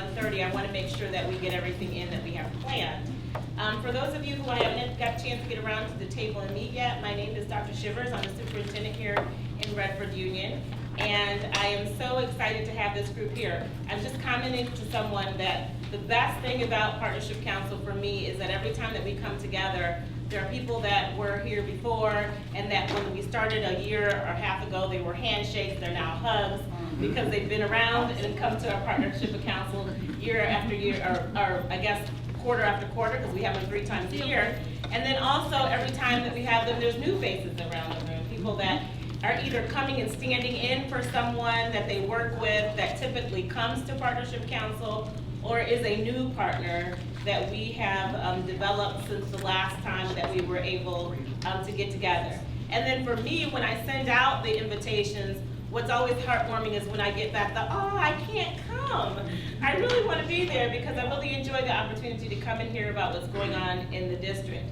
1:30, I want to make sure that we get everything in that we have planned. For those of you who I haven't got a chance to get around to the table and meet yet, my name is Dr. Shivers. I'm the superintendent here in Redford Union, and I am so excited to have this group here. I'm just commenting to someone that the best thing about Partnership Council for me is that every time that we come together, there are people that were here before, and that when we started a year or half ago, they were handshakes, they're now hugs, because they've been around and come to our Partnership Council year after year, or I guess quarter after quarter, because we have them 3 times a year. And then also every time that we have them, there's new faces around the room, people that are either coming and standing in for someone that they work with that typically comes to Partnership Council, or is a new partner that we have developed since the last time that we were able to get together. And then for me, when I send out the invitations, what's always heartwarming is when I get back the, oh, I can't come. I really want to be there because I really enjoy the opportunity to come and hear about what's going on in the district.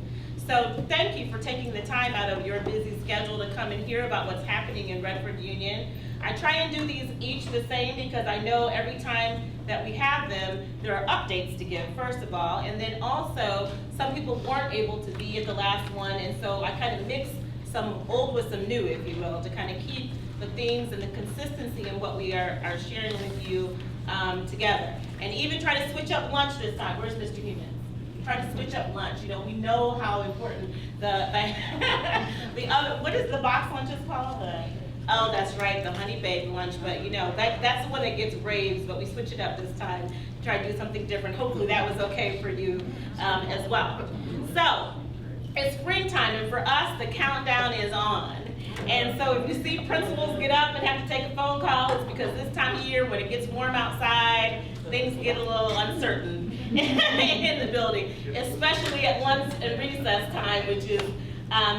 So thank you for taking the time out of your busy schedule to come and hear about what's happening in Redford Union. I try and do these each the same because I know every time that we have them, there are updates to give, first of all, and then also some people weren't able to be at the last one, and so I kind of mix some old with some new, if you will, to kind of keep the themes and the consistency in what we are sharing with you together. And even try to switch up lunch this time. Where's Mr. Humans? Try to switch up lunch. You know, we know how important the other, what is the box lunches called? Oh, that's right, the honey baked lunch, but you know, that's the one that gets raves, but we switch it up this time, try to do something different. Hopefully that was okay for you as well. So, it's springtime, and for us, the countdown is on. And so if you see principals get up and have to take a phone call, it's because this time of year, when it gets warm outside, things get a little uncertain in the building, especially at lunch and recess time, which is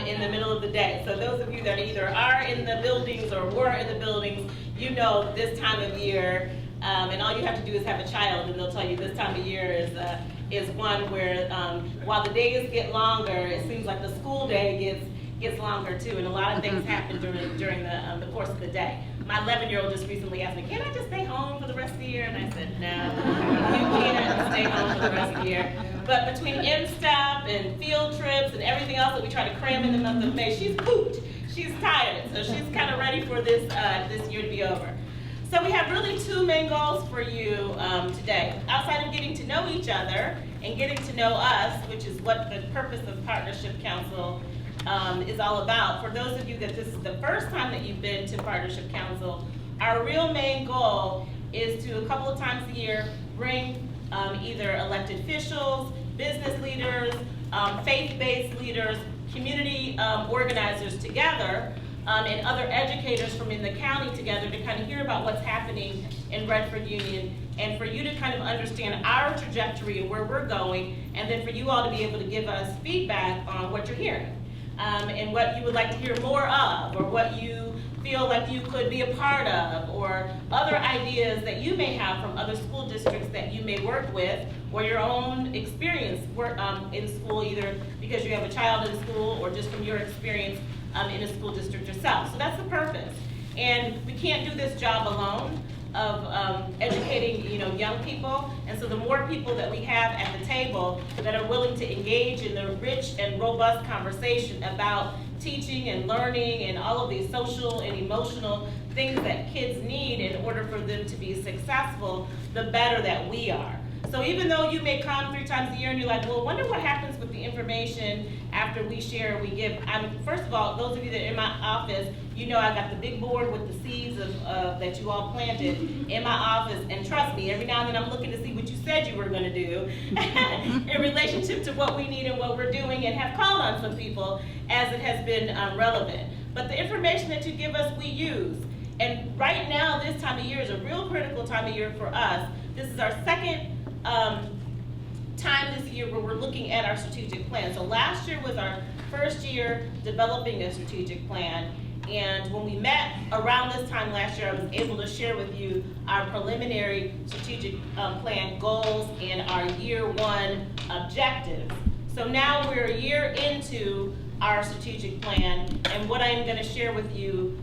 in the middle of the day. So those of you that either are in the buildings or were in the buildings, you know this time of year, and all you have to do is have a child, and they'll tell you this time of year is one where while the days get longer, it seems like the school day gets longer too, and a lot of things happen during the course of the day. My 11-year-old just recently asked me, can I just stay home for the rest of the year? And I said, no, you can't stay home for the rest of the year. But between M-STEP and field trips and everything else that we try to cram in the month of May, she's pooped. She's tired, so she's kind of ready for this year to be over. So we have really 2 main goals for you today. Outside of getting to know each other and getting to know us, which is what the purpose of Partnership Council is all about. For those of you that this is the first time that you've been to Partnership Council, our real main goal is to, a couple of times a year, bring either elected officials, business leaders, faith-based leaders, community organizers together, and other educators from in the county together to kind of hear about what's happening in Redford Union, and for you to kind of understand our trajectory and where we're going, and then for you all to be able to give us feedback on what you're hearing, and what you would like to hear more of, or what you feel like you could be a part of, or other ideas that you may have from other school districts that you may work with, or your own experience in school, either because you have a child in school or just from your experience in a school district yourself. So that's the purpose. And we can't do this job alone of educating, young people. And so the more people that we have at the table that are willing to engage in the rich and robust conversation about teaching and learning and all of these social and emotional things that kids need in order for them to be successful, the better that we are. So even though you may come 3 times a year and you're like, well, wonder what happens with the information after we share, we give. First of all, those of you that are in my office, you know I got the big board with the seeds that you all planted in my office. And trust me, every now and then I'm looking to see what you said you were going to do in relationship to what we need and what we're doing, and have called on some people as it has been relevant. But the information that you give us, we use. And right now, this time of year is a real critical time of year for us. This is our second time this year where we're looking at our strategic plan. So last year was our first year developing a strategic plan, and when we met around this time last year, I was able to share with you our preliminary strategic plan goals and our year 1 objectives. So now we're a year into our strategic plan, and what I'm going to share with you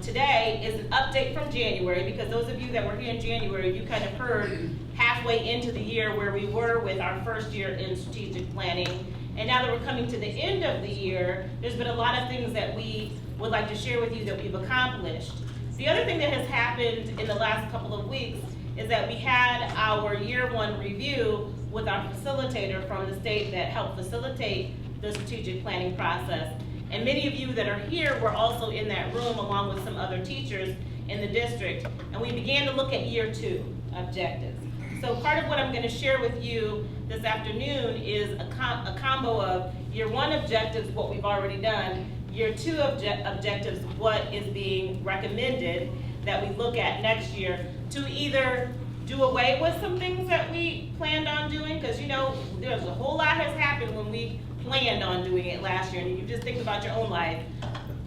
today is an update from January, because those of you that were here in January, you kind of heard half halfway into the year where we were with our first year in strategic planning. And now that we're coming to the end of the year, there's been a lot of things that we would like to share with you that we've accomplished. The other thing that has happened in the last couple of weeks is that we had our year one review with our facilitator from the state that helped facilitate the strategic planning process. And many of you that are here were also in that room along with some other teachers in the district. And we began to look at year two objectives. So part of what I'm going to share with you this afternoon is a combo of year one objectives, what we've already done, year two objectives, what is being recommended that we look at next year to either do away with some things that we planned on doing, because you know, there's a whole lot has happened when we planned on doing it last year, and you just think about your own life.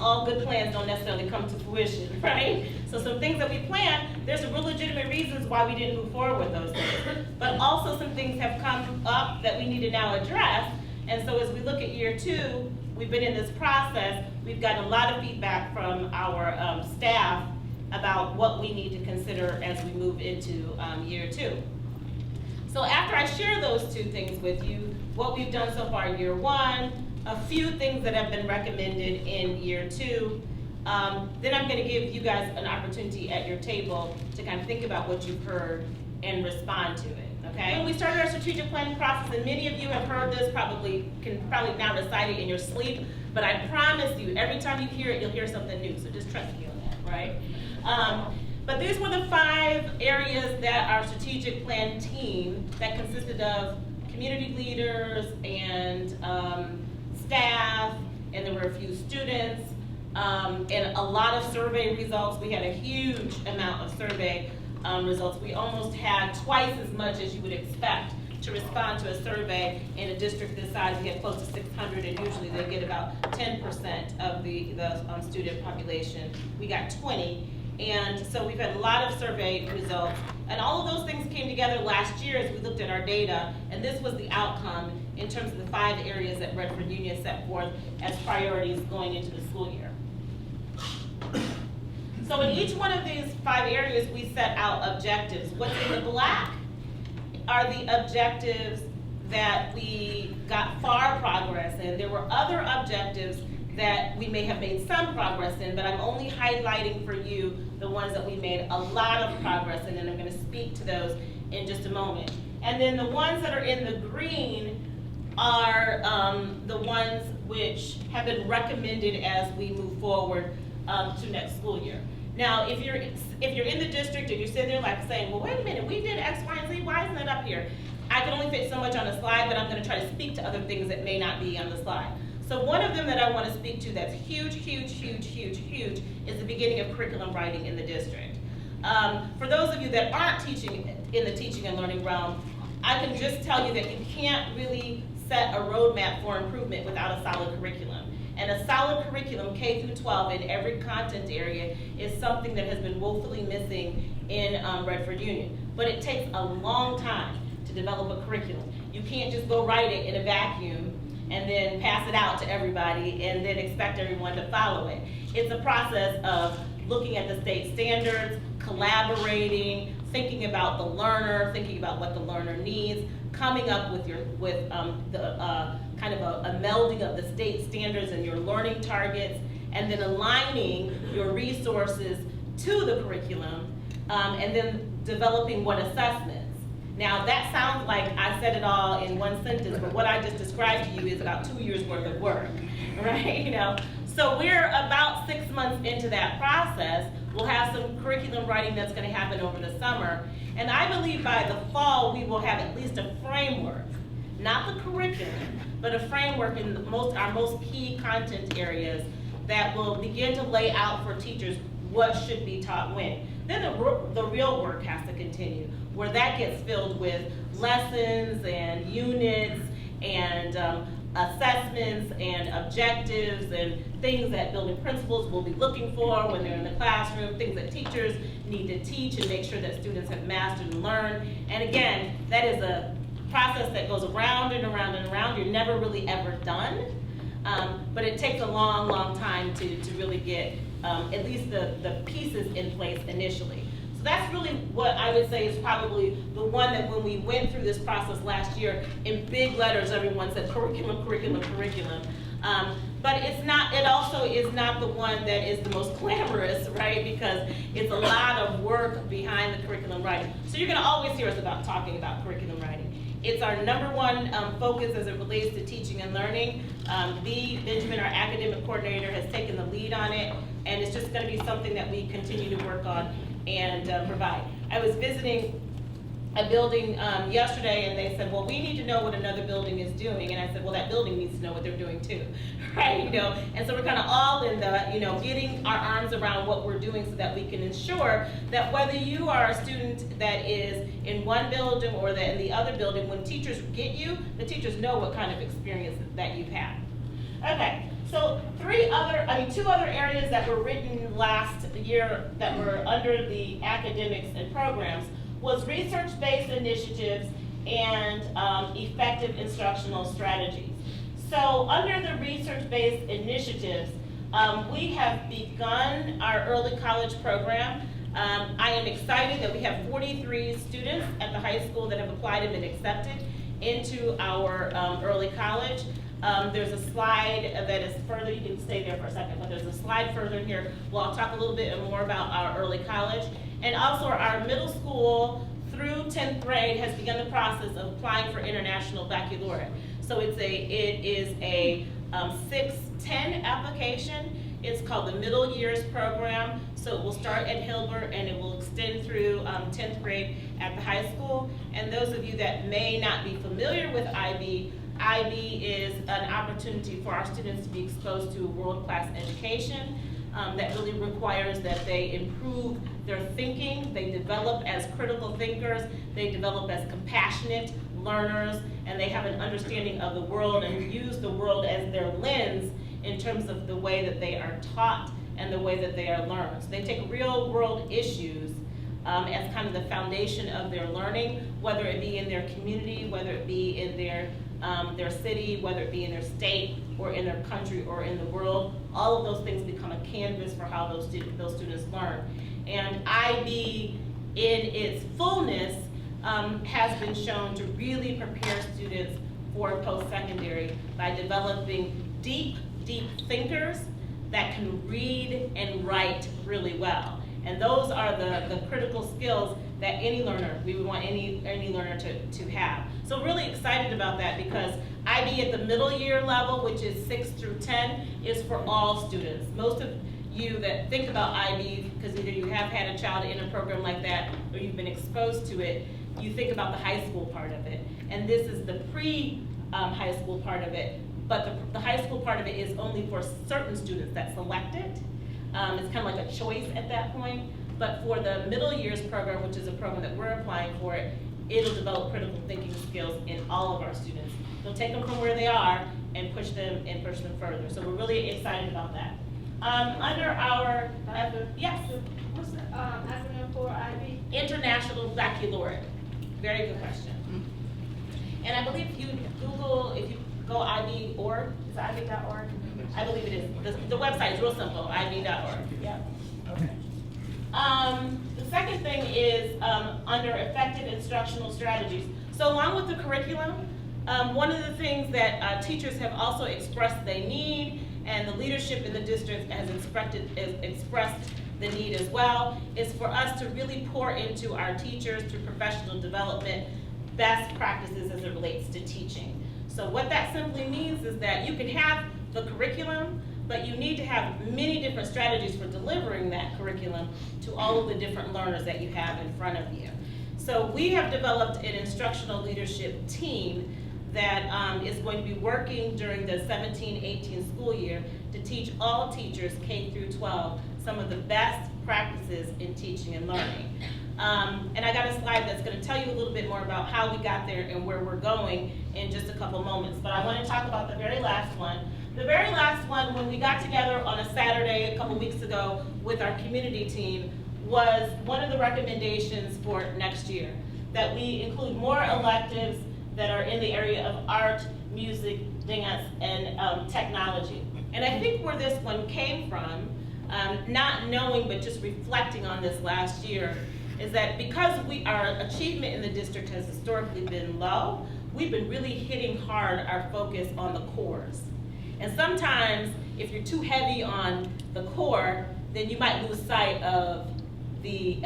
All good plans don't necessarily come to fruition, right? So some things that we planned, there's some real legitimate reasons why we didn't move forward with those things. But also some things have come up that we need to now address. And so as we look at year two, we've been in this process, we've gotten a lot of feedback from our staff about what we need to consider as we move into year two. So after I share those two things with you, what we've done so far in year one, a few things that have been recommended in year two, then I'm going to give you guys an opportunity at your table to kind of think about what you've heard and respond to it, okay? When we started our strategic planning process, and many of you have heard this, can probably now recite it in your sleep, but I promise you, every time you hear it, you'll hear something new, so just trust me on that, right? But these were the 5 areas that our strategic plan team that consisted of community leaders and staff, and there were a few students, and a lot of survey results. We had a huge amount of survey results. We almost had twice as much as you would expect to respond to a survey. In a district this size, we had close to 600, and usually they get about 10% of the student population. We got 20. And so we've had a lot of survey results, and all of those things came together last year as we looked at our data, and this was the outcome in terms of the 5 areas that Redford Union set forth as priorities going into the school year. So in each one of these 5 areas, we set out objectives. What's in the black are the objectives that we got far progress in. There were other objectives that we may have made some progress in, but I'm only highlighting for you the ones that we made a lot of progress in, and I'm going to speak to those in just a moment. And then the ones that are in the green are the ones which have been recommended as we move forward to next school year. Now, if you're in the district and you're sitting there like saying, well, wait a minute, we did X, Y, and Z, why isn't it up here? I can only fit so much on a slide, but I'm going to try to speak to other things that may not be on the slide. So one of them that I want to speak to that's huge, huge, huge, huge, huge is the beginning of curriculum writing in the district. For those of you that aren't teaching in the teaching and learning realm, I can just tell you that you can't really set a roadmap for improvement without a solid curriculum. And a solid curriculum, K through 12, in every content area is something that has been woefully missing in Redford Union. But it takes a long time to develop a curriculum. You can't just go write it in a vacuum and then pass it out to everybody and then expect everyone to follow it. It's a process of looking at the state standards, collaborating, thinking about the learner, thinking about what the learner needs, coming up with kind of a melding of the state standards and your learning targets, and then aligning your resources to the curriculum, and then developing what assessments. Now that sounds like I said it all in one sentence, but what I just described to you is about 2 years worth of work, right? So we're about 6 months into that process. We'll have some curriculum writing that's going to happen over the summer, and I believe by the fall we will have at least a framework, not the curriculum, but a framework in our most key content areas that will begin to lay out for teachers what should be taught when. Then the real work has to continue, where that gets filled with lessons and units and assessments and objectives and things that building principals will be looking for when they're in the classroom, things that teachers need to teach and make sure that students have mastered and learned. And again, that is a process that goes around and around and around. You're never really ever done, but it takes a long, long time to really get at least the pieces in place initially. So that's really what I would say is probably the one that when we went through this process last year, in big letters, everyone said curriculum, curriculum, curriculum. But it also is not the one that is the most glamorous, right? Because it's a lot of work behind the curriculum writing. So you're gonna always hear us talking about curriculum writing. It's our #1 focus as it relates to teaching and learning. Benjamin, our academic coordinator, has taken the lead on it, and it's just gonna be something that we continue to work on and provide. I was visiting a building yesterday, and they said, well, we need to know what another building is doing. And I said, well, that building needs to know what they're doing too, right? And so we're kind of all in the, getting our arms around what we're doing so that we can ensure that whether you are a student that is in one building or in the other building, when teachers get you, the teachers know what kind of experience that you've had. Okay, so two other areas that were written last year that were under the academics and programs was research-based initiatives and effective instructional strategies. So under the research-based initiatives, we have begun our early college program. I am excited that we have 43 students at the high school that have applied and been accepted into our early college. There's a slide that is further, you can stay there for a second, but there's a slide further here. Well, I'll talk a little bit more about our early college. And also our middle school through 10th grade has begun the process of applying for International Baccalaureate. So it is a 6-10 application. It's called the Middle Years Program. So it will start at Hilbert and it will extend through 10th grade at the high school. And those of you that may not be familiar with IB is an opportunity for our students to be exposed to world-class education. That really requires that they improve their thinking, they develop as critical thinkers, they develop as compassionate learners, and they have an understanding of the world and use the world as their lens in terms of the way that they are taught and the way that they are learned. So they take real world issues as kind of the foundation of their learning, whether it be in their community, whether it be in their city, whether it be in their state or in their country or in the world. All of those things become a canvas for how those students learn. And IB in its fullness has been shown to really prepare students for post-secondary by developing deep thinkers that can read and write really well. And those are the critical skills that we would want any learner to have. So really excited about that because IB at the middle year level, which is 6 through 10, is for all students. Most of you that think about IB, because either you have had a child in a program like that or you've been exposed to it, you think about the high school part of it. And this is the pre-high school part of it, but the high school part of it is only for certain students that select it. It's kind of like a choice at that point. But for the middle years program, which is a program that we're applying for it'll develop critical thinking skills in all of our students. It'll take them from where they are and push them further. So we're really excited about that. Under our, yes? What's the acronym for IB? International Baccalaureate. Very good question. And I believe if you go IB.org, is it IB.org? I believe it is. The website is real simple, IB.org. Yeah. Okay. The second thing is under effective instructional strategies. So along with the curriculum, one of the things that teachers have also expressed they need, and the leadership in the district has expressed the need as well, is for us to really pour into our teachers through professional development best practices as it relates to teaching. So what that simply means is that you can have the curriculum, but you need to have many different strategies for delivering that curriculum to all of the different learners that you have in front of you. So we have developed an instructional leadership team that is going to be working during the 17-18 school year to teach all teachers K through 12 some of the best practices in teaching and learning. And I got a slide that's going to tell you a little bit more about how we got there and where we're going in just a couple moments. But I want to talk about the very last one. The very last one, when we got together on a Saturday a couple weeks ago with our community team, was one of the recommendations for next year, that we include more electives that are in the area of art, music, dance, and technology. And I think where this one came from, not knowing but just reflecting on this last year, is that because our achievement in the district has historically been low, we've been really hitting hard our focus on the cores. And sometimes, if you're too heavy on the core, then you might lose sight of the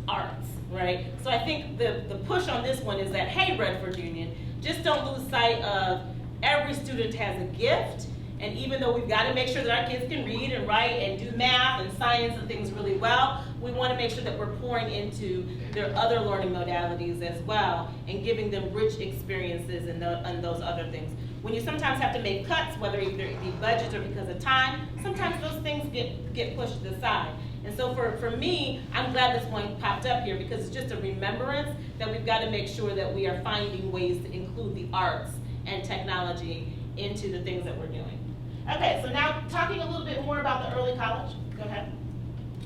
arts, right? So I think the push on this one is that, hey, Redford Union, just don't lose sight of every student has a gift, and even though we've got to make sure that our kids can read and write and do math and science and things really well, we want to make sure that we're pouring into their other learning modalities as well and giving them rich experiences in those other things. When you sometimes have to make cuts, whether either it be budgets or because of time, sometimes those things get pushed to the side. And so for me, I'm glad this one popped up here because it's just a remembrance that we've got to make sure that we are finding ways to include the arts and technology into the things that we're doing. Okay, so now talking a little bit more about the early college. Go ahead.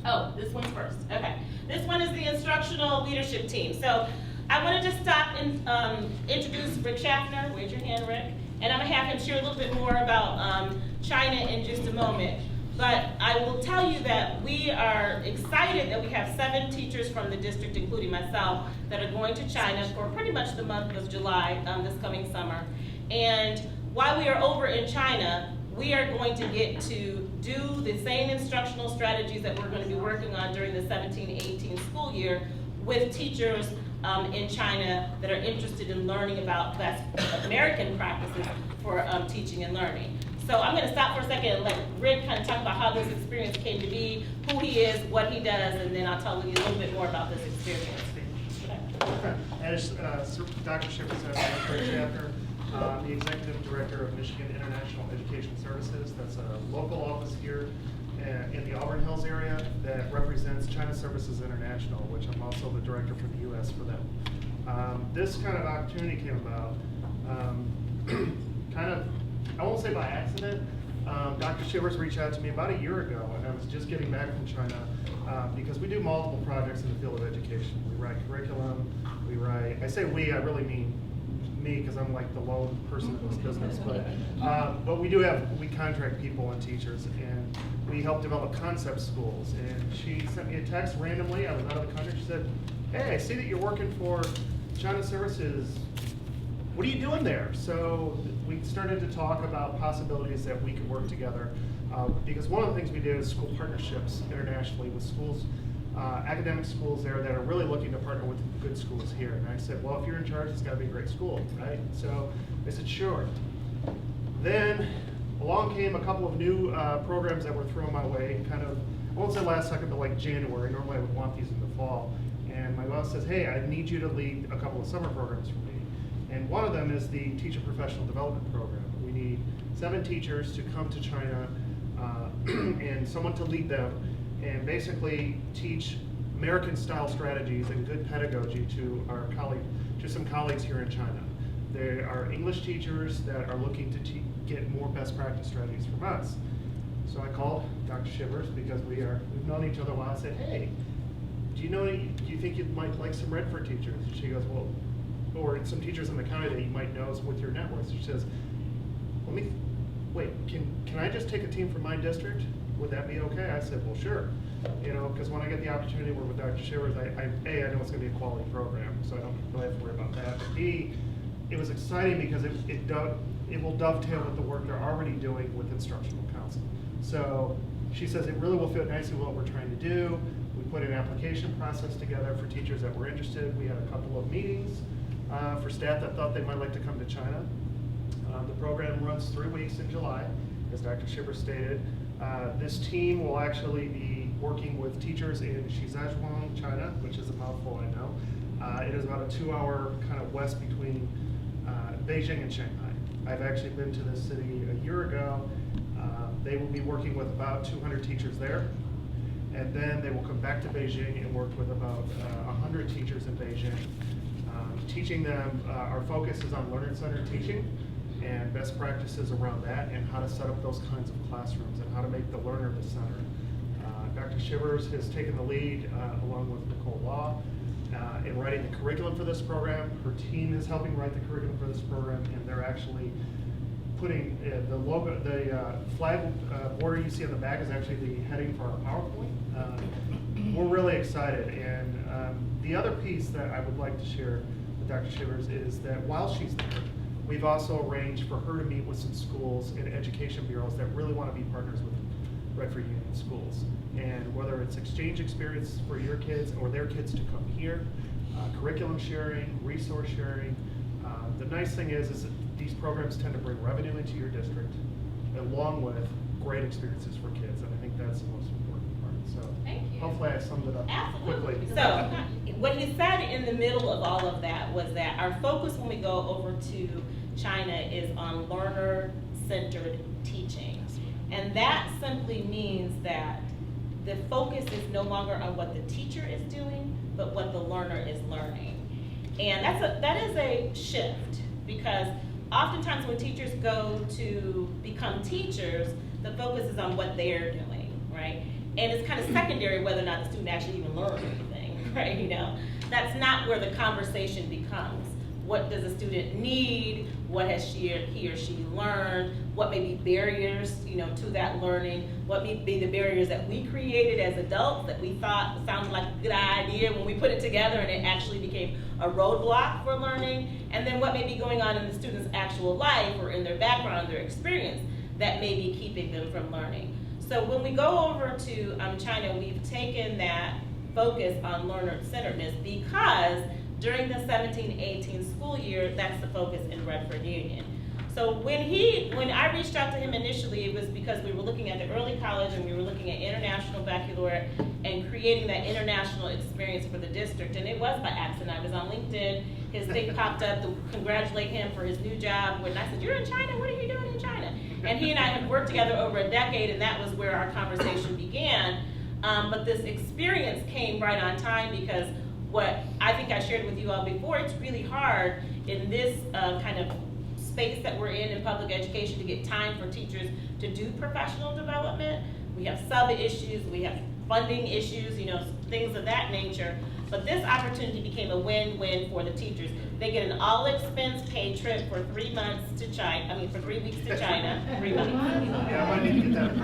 Oh, this one's first. Okay. This one is the instructional leadership team. So I want to just stop and introduce Rick Schaffner. Raise your hand, Rick. And I'm going to have him share a little bit more about China in just a moment. But I will tell you that we are excited that we have 7 teachers from the district, including myself, that are going to China for pretty much the month of July this coming summer. And while we are over in China, we are going to get to do the same instructional strategies that we're going to be working on during the 17-18 school year with teachers in China that are interested in learning about best American practices for teaching and learning. So I'm going to stop for a second and let Rick kind of talk about how this experience came to be, who he is, what he does, and then I'll tell you a little bit more about this experience. As Dr. Shivers said, I'm Rick Schaffner. I'm the Executive Director of Michigan International Education Services. That's a local office here in the Auburn Hills area that represents China Services International, which I'm also the director for the U.S. for them. This kind of opportunity came about kind of, I won't say by accident. Dr. Shivers reached out to me about a year ago, and I was just getting back from China because we do multiple projects in the field of education. We write curriculum, I say we, I really mean me because I'm like the lone person in this business, but we contract people and teachers, and we help develop concept schools. And she sent me a text randomly. I was out of the country. She said, "Hey, I see that you're working for China Services. What are you doing there?" So we started to talk about possibilities that we could work together because one of the things we do is school partnerships internationally with schools, academic schools there that are really looking to partner with good schools here. And I said, well, if you're in charge, it's got to be a great school, right? So they said, sure. Then along came a couple of new programs that were thrown my way, kind of, I won't say last second, but like January. Normally I would want these in the fall. And my boss says, hey, I need you to lead a couple of summer programs for me. And one of them is the Teacher Professional Development Program. We need 7 teachers to come to China and someone to lead them and basically teach American-style strategies and good pedagogy to some colleagues here in China. They are English teachers that are looking to get more best practice strategies from us. So I called Dr. Shivers because we've known each other a while. I said, hey, do you think you might like some Redford teachers? And she goes, well, or some teachers in the county that you might know with your networks. She says, can I just take a team from my district? Would that be okay? I said, well, sure. Because when I get the opportunity to work with Dr. Shivers, I know it's going to be a quality program, so I don't really have to worry about that. But B, it was exciting because it will dovetail with the work they're already doing with instructional council. So she says it really will fit nicely with what we're trying to do. We put an application process together for teachers that were interested. We had a couple of meetings for staff that thought they might like to come to China. The program runs 3 weeks in July, as Dr. Shivers stated. This team will actually be working with teachers in Shijiazhuang, China, which is a mouthful, I know. It is about a 2-hour kind of west between Beijing and Shanghai. I've actually been to this city a year ago. They will be working with about 200 teachers there. And then they will come back to Beijing and work with about 100 teachers in Beijing. Teaching them, our focus is on learner-centered teaching and best practices around that and how to set up those kinds of classrooms and how to make the learner the center. Dr. Shivers has taken the lead along with Nicole Law in writing the curriculum for this program. Her team is helping write the curriculum for this program, and they're actually putting the logo, the flag border you see on the back is actually the heading for our PowerPoint. We're really excited, and the other piece that I would like to share with Dr. Shivers is that while she's there, we've also arranged for her to meet with some schools and education bureaus that really want to be partners with Redford Union Schools. And whether it's exchange experience for your kids or their kids to come here, curriculum sharing, resource sharing. The nice thing is that these programs tend to bring revenue into your district along with great experiences for kids, and I think that's the most important part. So Thank you. hopefully I summed it up Absolutely. quickly. So, what he said in the middle of all of that was that our focus when we go over to China is on learner-centered teaching. And that simply means that the focus is no longer on what the teacher is doing, but what the learner is learning. And that is a shift, because oftentimes when teachers go to become teachers, the focus is on what they're doing, right? And it's kind of secondary whether or not the student actually even learns anything, right? You know, that's not where the conversation becomes. What does a student need? What has he or she learned? What may be barriers, to that learning? What may be the barriers that we created as adults that we thought sounded like a good idea when we put it together and it actually became a roadblock for learning? And then what may be going on in the student's actual life or in their background, their experience, that may be keeping them from learning. So when we go over to China, we've taken that focus on learner-centeredness because during the 17-18 school year, that's the focus in Redford Union. So when I reached out to him initially, it was because we were looking at the early college and we were looking at international baccalaureate and creating that international experience for the district. And it was by accident. I was on LinkedIn, his thing popped up to congratulate him for his new job. And I said, "You're in China? What are you doing in China?" And he and I have worked together over a decade, and that was where our conversation began. But this experience came right on time because what I think I shared with you all before, it's really hard in this kind of space that we're in public education to get time for teachers to do professional development. We have sub-issues, we have funding issues, things of that nature. But this opportunity became a win-win for the teachers. They get an all-expense paid trip for 3 months to China, for 3 weeks to China, 3 months. Yeah, I might need to get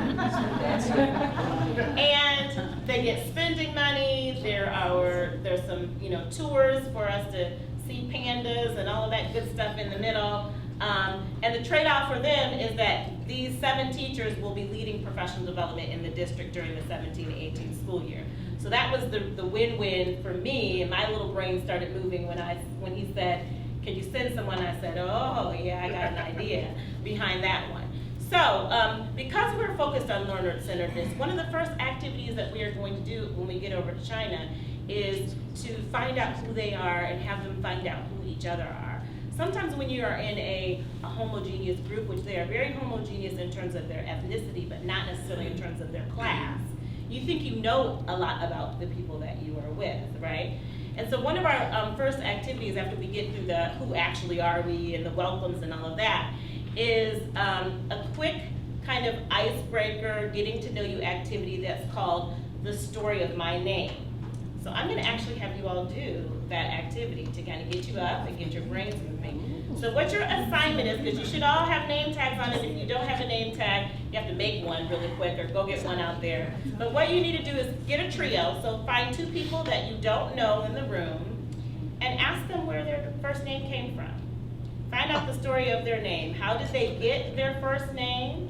that. And they get spending money. There's some tours for us to see pandas and all of that good stuff in the middle. And the trade-off for them is that these 7 teachers will be leading professional development in the district during the 17-18 school year. So that was the win-win for me, and my little brain started moving when he said, "Can you send someone?" I said, "Oh yeah, I got an idea behind that one." So because we're focused on learner-centeredness, one of the first activities that we are going to do when we get over to China is to find out who they are and have them find out who each other are. Sometimes when you are in a homogeneous group, which they are very homogeneous in terms of their ethnicity, but not necessarily in terms of their class, you think you know a lot about the people that you are with, right? And so one of our first activities after we get through the who actually are we and the welcomes and all of that is a quick kind of icebreaker, getting to know you activity that's called the story of my name. So I'm going to actually have you all do that activity to kind of get you up and get your brains moving. So what your assignment is, because you should all have name tags on it. If you don't have a name tag, you have to make one really quick or go get one out there. But what you need to do is get a trio. So find 2 people that you don't know in the room and ask them where their first name came from. Find out the story of their name. How did they get their first name?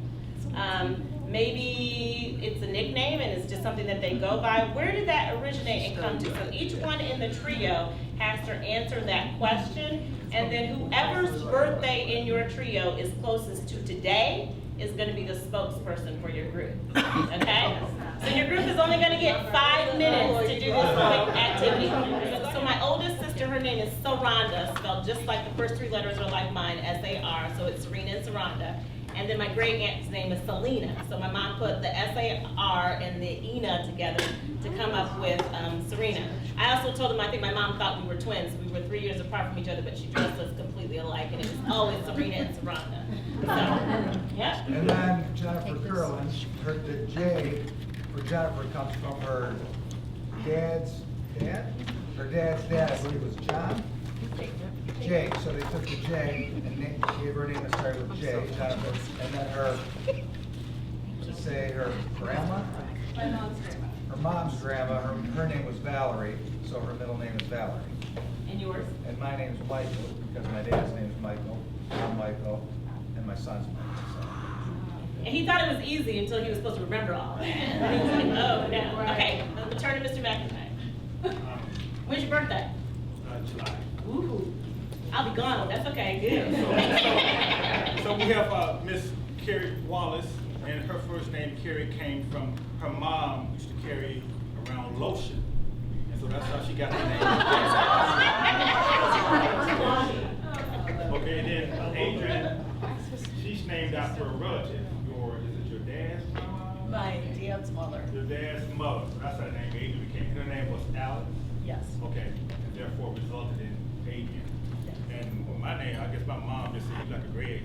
Maybe it's a nickname and it's just something that they go by. Where did that originate and come to? So each one in the trio has to answer that question, and then whoever's birthday in your trio is closest to today is going to be the spokesperson for your group, okay? So your group is only going to get 5 minutes to do this quick activity. So my oldest sister, her name is Saranda, spelled just like the first 3 letters are like mine, S-A-R, so it's Serena and Saranda. And then my great aunt's name is Selena. So my mom put the S-A-R and the Ina together to come up with Serena. I also told them I think my mom thought we were twins. We were 3 years apart from each other, but she dressed us completely alike, and it was always Serena and Saranda. So, yeah. And then Jennifer Curlin, the J for Jennifer comes from her dad's dad. Her dad's dad, I believe, was John. J, so they took the J and gave her a name that started with J, Jennifer, and then her, say her grandma? My mom's grandma. Her mom's grandma, her name was Valerie, so her middle name is Valerie. And yours? And my name's Michael, because my dad's name is Michael, I'm Michael, and my son's Michael. And he thought it was easy until he was supposed to remember all that. He was like, oh, no. Okay, let's turn to Mr. McIntyre. When's your birthday? July. Ooh, I'll be gone. That's okay, good. So we have Miss Carrie Wallace, and her first name, Carrie, came from her mom used to carry around lotion. And so that's how she got her name. Okay, and then Adrian, she's named after a relative. Is it your dad's mom? My dad's mother. Your dad's mother. That's her name, Adrian became. Her name was Alice. Yes. Okay, and therefore resulted in Adrian. And well, my name, I guess my mom just seems like a gray egg.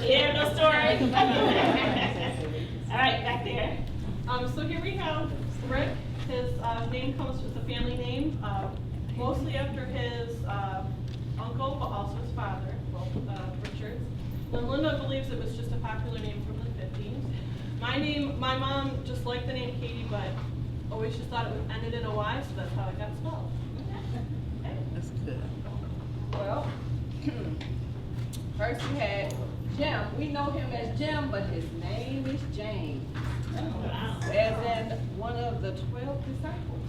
Yeah, no story. All right, back there. So here we have Rick. His name comes with a family name, mostly after his uncle, but also his father, both Richards. Then Linda believes it was just a popular name from the 50s. My mom just liked the name Katie, but always just thought it ended in a Y, so that's how it got spelled. That's good. Well, first we had Jim. We know him as Jim, but his name is James. As in one of the 12 disciples.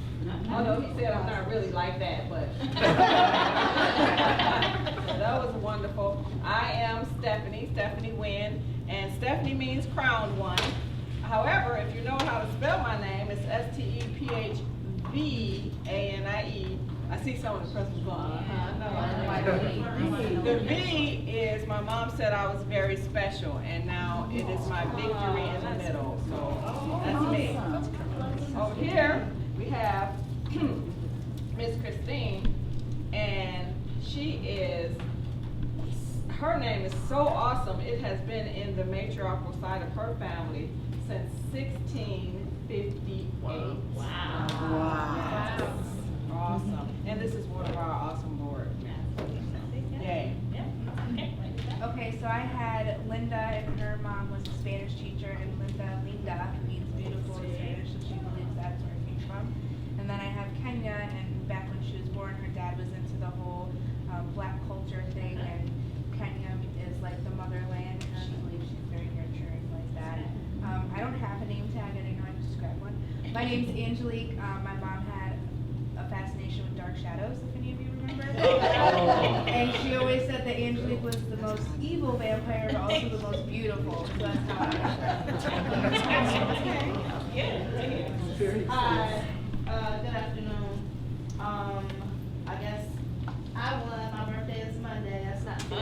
Although he said I'm not really like that, but that was wonderful. I am Stephanie Wynn, and Stephanie means crowned one. However, if you know how to spell my name, it's Stephvanie. I see some of the persons going, no. The V is, my mom said I was very special, and now it is my victory in the middle, so that's me. Over here, we have Miss Christine, and her name is so awesome, it has been in the matriarchal side of her family since 1658. Wow. Awesome. And this is one of our awesome boards. Yay. Okay, so I had Linda, and her mom was a Spanish teacher, and Linda means beautiful in Spanish, so she believes that's where it came from. And then I have Kenya, and back when she was born, her dad was into the whole black culture thing, and Kenya is like the motherland, and she believes she's very nurturing like that. I don't have a name tag, I didn't know I could just grab one. My name's Angelique. My mom had a fascination with dark shadows, if any of you remember. And she always said that Angelique was the most evil vampire, but also the most beautiful. So that's how I got Hi, good afternoon. I guess I won. My birthday is Monday. That's not fair.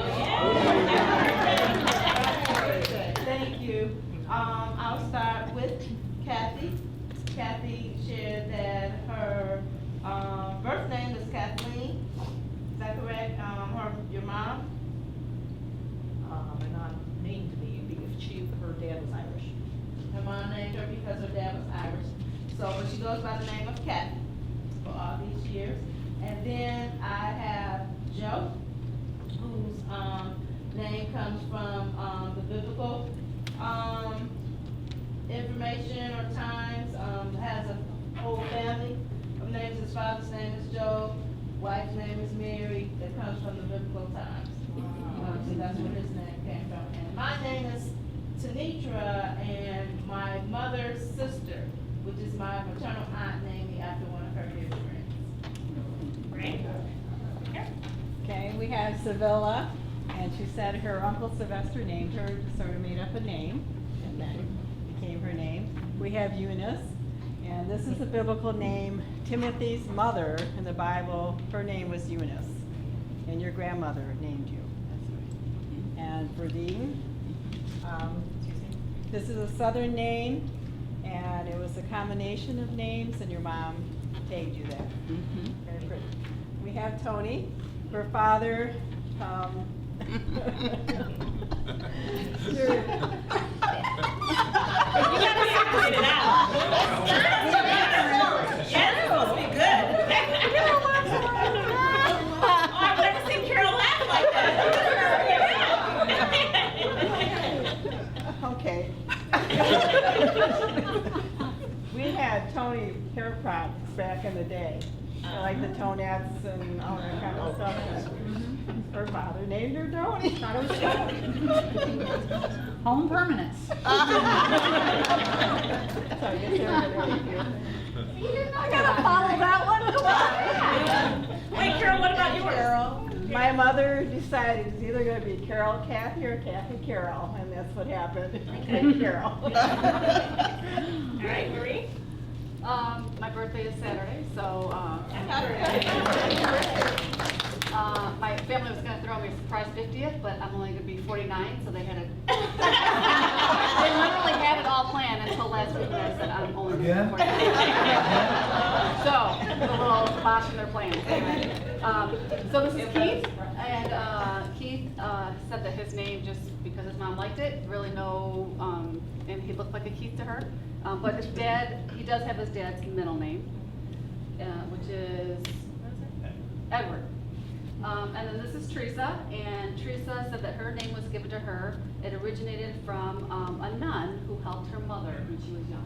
Thank you. I'll start with Kathy. Kathy shared that her birth name is Kathleen. Is that correct? Your mom? And not named me because her dad was Irish. Her mom named her because her dad was Irish. So, but she goes by the name of Kathy for all these years. And then I have Joe, whose name comes from the biblical information or times. Has a whole family of names. His father's name is Joe, wife's name is Mary. That comes from the biblical times. So that's where his name came from. And my name is Tanitra, and my mother's sister, which is my maternal aunt, named me after one of her dear friends. Great. Okay, we have Sevilla, and she said her Uncle Sylvester named her, just sort of made up a name, and that became her name. We have Eunice, and this is a biblical name. Timothy's mother in the Bible, her name was Eunice, and your grandmother named you. That's right. And Verdine, this is a southern name, and it was a combination of names, and your mom tagged you that. Very pretty. We have Tony. Her father, You gotta separate it out. Yeah, it's supposed to be good. hair products back in the day. Like the Tonettes and all that kind of stuff. Her father named her Tony. Thought it was Home Permanence. So I guess everybody. I gotta follow that one. Come on. Wait, Carol, what about yours? My mother decided it's either gonna be Carol Kathy or Kathy Carol, and that's what happened. Carol. All right, Marie? My birthday is Saturday, so, my family was gonna throw me a surprise 50th, but I'm only gonna be 49, so they had it. They literally had it all planned until last week, and I said, I'm only gonna Again? be 49. So, a little splash in their plans. So this is Keith, and Keith said that his name, just because his mom liked it, really no, and he looked like a Keith to her. But his dad, he does have his dad's middle name, which is Edward. And then this is Teresa, and Teresa said that her name was given to her. It originated from a nun who helped her mother when she was young.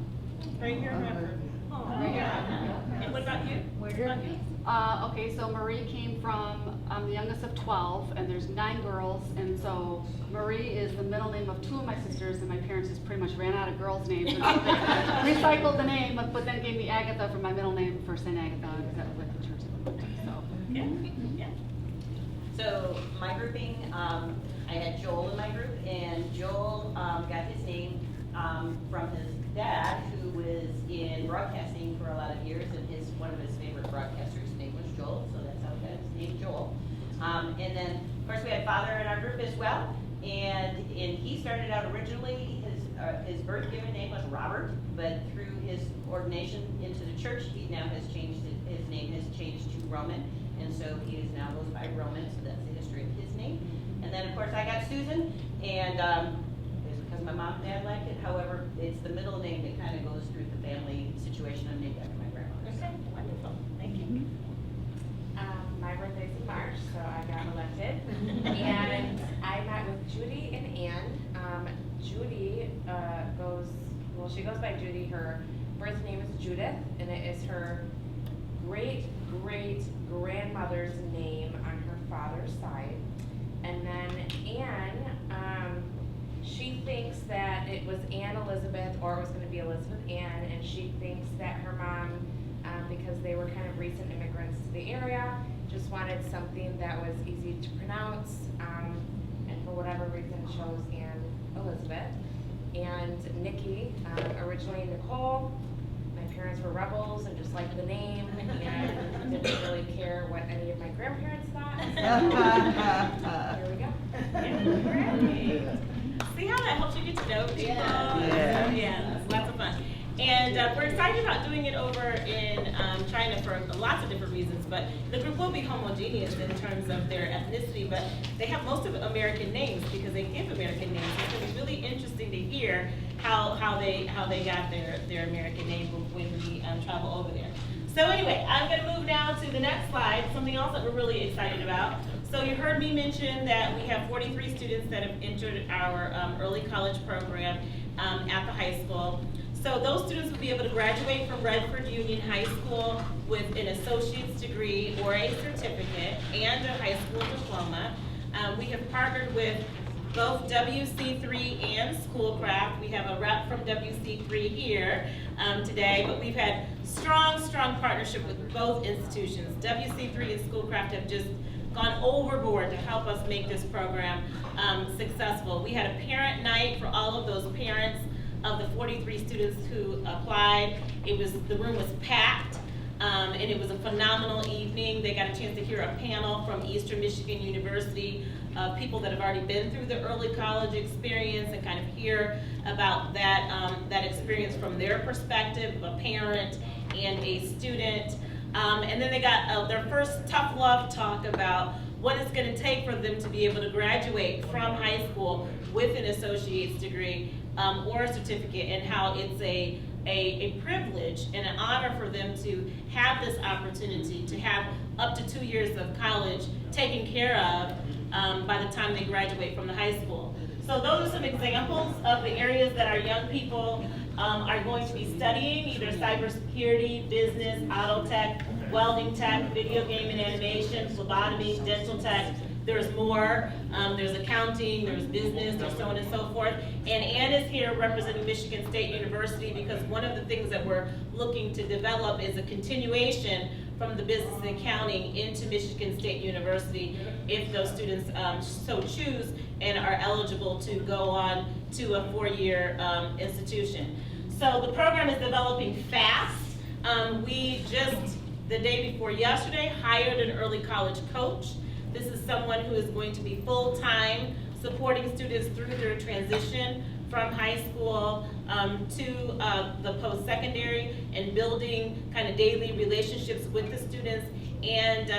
Right here, Redford. Right here. And what about you? What about you? Okay, so Marie came from, I'm the youngest of 12, and there's 9 girls, and so Marie is the middle name of 2 of my sisters, and my parents just pretty much ran out of girls' names, and so they recycled the name, but then gave me Agatha for my middle name for St. Agatha, because that was like the church that we went to, so. Yeah. So my grouping, I had Joel in my group, and Joel got his name from his dad, who was in broadcasting for a lot of years, and one of his favorite broadcasters' name was Joel, so that's how he got his name, Joel. And then, of course, we had father in our group as well, and he started out originally, his birth given name was Robert, but through his ordination into the church, he now has changed, his name has changed to Roman, and so he is now goes by Roman, so that's the history of his name. And then, of course, I got Susan, and it's because my mom and dad liked it. However, it's the middle name that kind of goes through the family situation. I'm named after my grandmother. Okay, wonderful. Thank you. My birthday's in March, so I got elected. And I met with Judy and Ann. Judy she goes by Judy. Her birth name is Judith, and it is her great-great-grandmother's name on her father's side. And then Ann, she thinks that it was Ann Elizabeth, or it was going to be Elizabeth Ann, and she thinks that her mom, because they were kind of recent immigrants to the area, just wanted something that was easy to pronounce, and for whatever reason chose Ann Elizabeth. And Nikki, originally Nicole. My parents were rebels and just liked the name, and didn't really care what any of my grandparents thought. So here we go. Yeah. See how that helps you get to know people? Yeah, it's lots of fun. And we're excited about doing it over in China for lots of different reasons, but the group will be homogeneous in terms of their ethnicity, but they have most of American names because they give American names. It's going to be really interesting to hear how they got their American name when we travel over there. So anyway, I'm going to move now to the next slide, something else that we're really excited about. So you heard me mention that we have 43 students that have entered our early college program at the high school. So those students will be able to graduate from Redford Union High School with an associate's degree or a certificate and a high school diploma. We have partnered with both WC3 and Schoolcraft. We have a rep from WC3 here today, but we've had strong partnership with both institutions. WC3 and Schoolcraft have just gone overboard to help us make this program successful. We had a parent night for all of those parents of the 43 students who applied. The room was packed, and it was a phenomenal evening. They got a chance to hear a panel from Eastern Michigan University, people that have already been through the early college experience, and kind of hear about that experience from their perspective, a parent and a student. And then they got their first tough love talk about what it's going to take for them to be able to graduate from high school with an associate's degree or a certificate, and how it's a privilege and an honor for them to have this opportunity to have up to 2 years of college taken care of by the time they graduate from the high school. So those are some examples of the areas that our young people are going to be studying either cybersecurity, business, auto tech, welding tech, video game and animation, phlebotomy, dental tech. There's more, there's accounting, there's business, there's so on and so forth. And Ann is here representing Michigan State University because one of the things that we're looking to develop is a continuation from the business and accounting into Michigan State University if those students so choose and are eligible to go on to a four-year institution. So the program is developing fast. We just, the day before yesterday, hired an early college coach. This is someone who is going to be full-time supporting students through their transition from high school to the post-secondary and building kind of daily relationships with the students and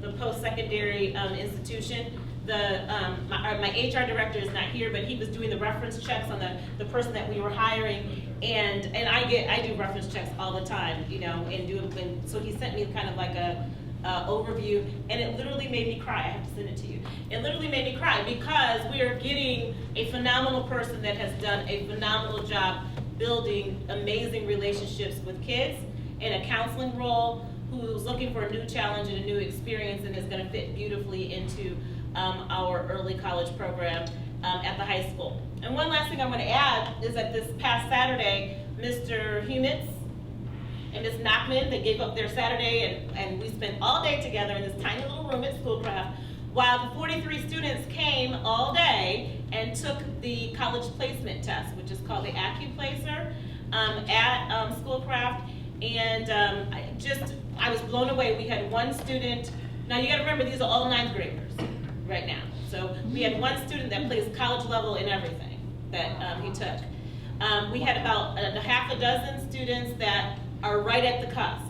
the post-secondary institution. My HR director is not here, but he was doing the reference checks on the person that we were hiring, and I do reference checks all the time, you know, and so he sent me kind of like a overview, and it literally made me cry. I have to send it to you. It literally made me cry because we are getting a phenomenal person that has done a phenomenal job building amazing relationships with kids in a counseling role, who's looking for a new challenge and a new experience, and is going to fit beautifully into our early college program at the high school. And one last thing I'm going to add is that this past Saturday, Mr. Humitz and Ms. Nachman, they gave up their Saturday, and we spent all day together in this tiny little room at Schoolcraft, while the 43 students came all day and took the college placement test, which is called the AccuPlacer, at Schoolcraft. And I was blown away. We had one student, now you gotta remember, these are all ninth graders right now. So we had one student that plays college level in everything that he took. We had about a half a dozen students that are right at the cusp.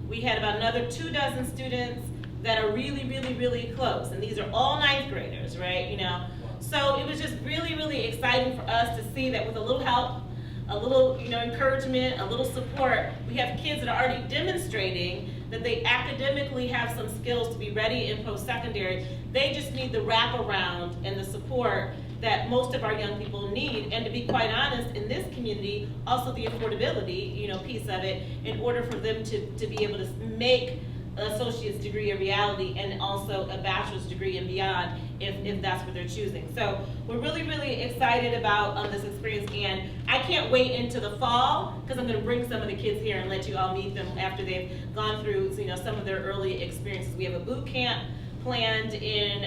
We had about another 24 students that are really, really, really close. And these are all ninth graders, right? You know, so it was just really, really exciting for us to see that with a little help, a little, you know, encouragement, a little support, we have kids that are already demonstrating that they academically have some skills to be ready in post-secondary. They just need the wraparound and the support that most of our young people need, and to be quite honest, in this community, also the affordability, you know, piece of it, in order for them to be able to make an associate's degree a reality and also a bachelor's degree and beyond, if that's what they're choosing. So we're really, really excited about this experience, and I can't wait into the fall, because I'm going to bring some of the kids here and let you all meet them after they've gone through, you know, some of their early experiences. We have a boot camp planned in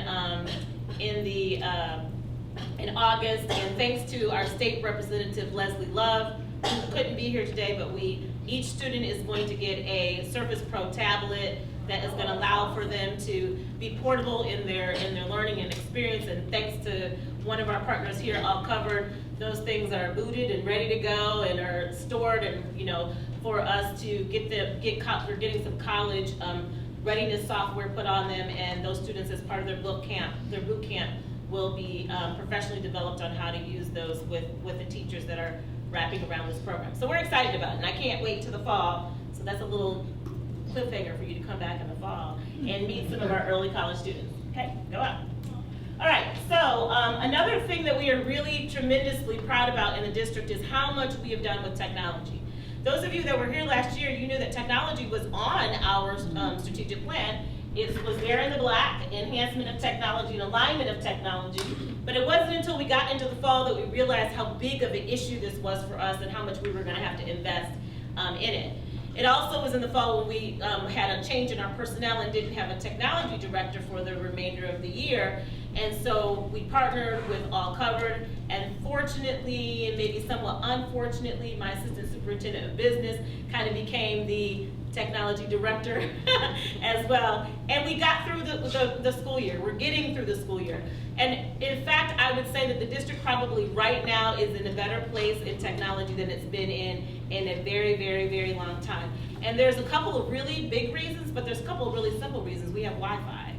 August, and thanks to our state representative, Leslie Love, who couldn't be here today, but each student is going to get a Surface Pro tablet that is going to allow for them to be portable in their learning and experience. And thanks to one of our partners here, All Covered, those things are booted and ready to go and are stored, and you know, for us to we're getting some college readiness software put on them, and those students, as part of their boot camp will be professionally developed on how to use those with the teachers that are wrapping around this program. So we're excited about it, and I can't wait to the fall. So that's a little cliffhanger for you to come back in the fall and meet some of our early college students. Okay, go on. All right, so another thing that we are really tremendously proud about in the district is how much we have done with technology. Those of you that were here last year, you knew that technology was on our strategic plan. It was there in the black, enhancement of technology and alignment of technology, but it wasn't until we got into the fall that we realized how big of an issue this was for us and how much we were going to have to invest in it. It also was in the fall when we had a change in our personnel and didn't have a technology director for the remainder of the year, and so we partnered with All Covered, and fortunately, and maybe somewhat unfortunately, my assistant superintendent of business kind of became the technology director as well. And we got through the school year. We're getting through the school year. And in fact, I would say that the district probably right now is in a better place in technology than it's been in a very, very, very long time. And there's a couple of really big reasons, but there's a couple of really simple reasons. We have Wi-Fi.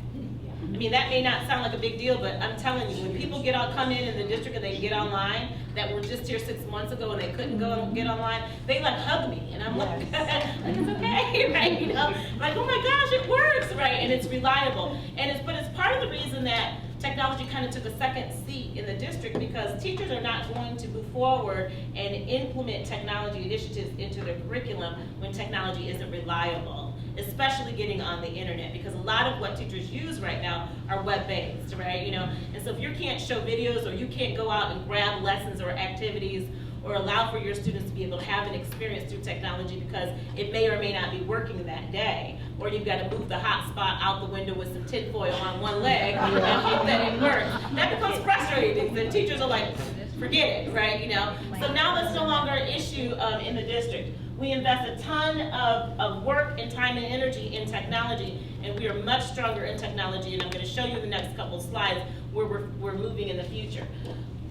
I mean, that may not sound like a big deal, but I'm telling you, when people come in the district and they get online, that were just here 6 months ago and they couldn't go and get online, they like hug me, and I'm like, it's okay, right? You know, like, oh my gosh, it works, right? And it's reliable, but it's part of the reason that technology kind of took a second seat in the district because teachers are not going to move forward and implement technology initiatives into their curriculum when technology isn't reliable, especially getting on the internet, because a lot of what teachers use right now are web-based, right? You know, and so if you can't show videos, or you can't go out and grab lessons or activities or allow for your students to be able to have an experience through technology because it may or may not be working that day, or you've got to move the hotspot out the window with some tinfoil on one leg and hope that it works, that becomes frustrating. The teachers are like, forget it, right? You know. So now that's no longer an issue in the district. We invest a ton of work and time and energy in technology, and we are much stronger in technology, and I'm going to show you the next couple of slides where we're moving in the future.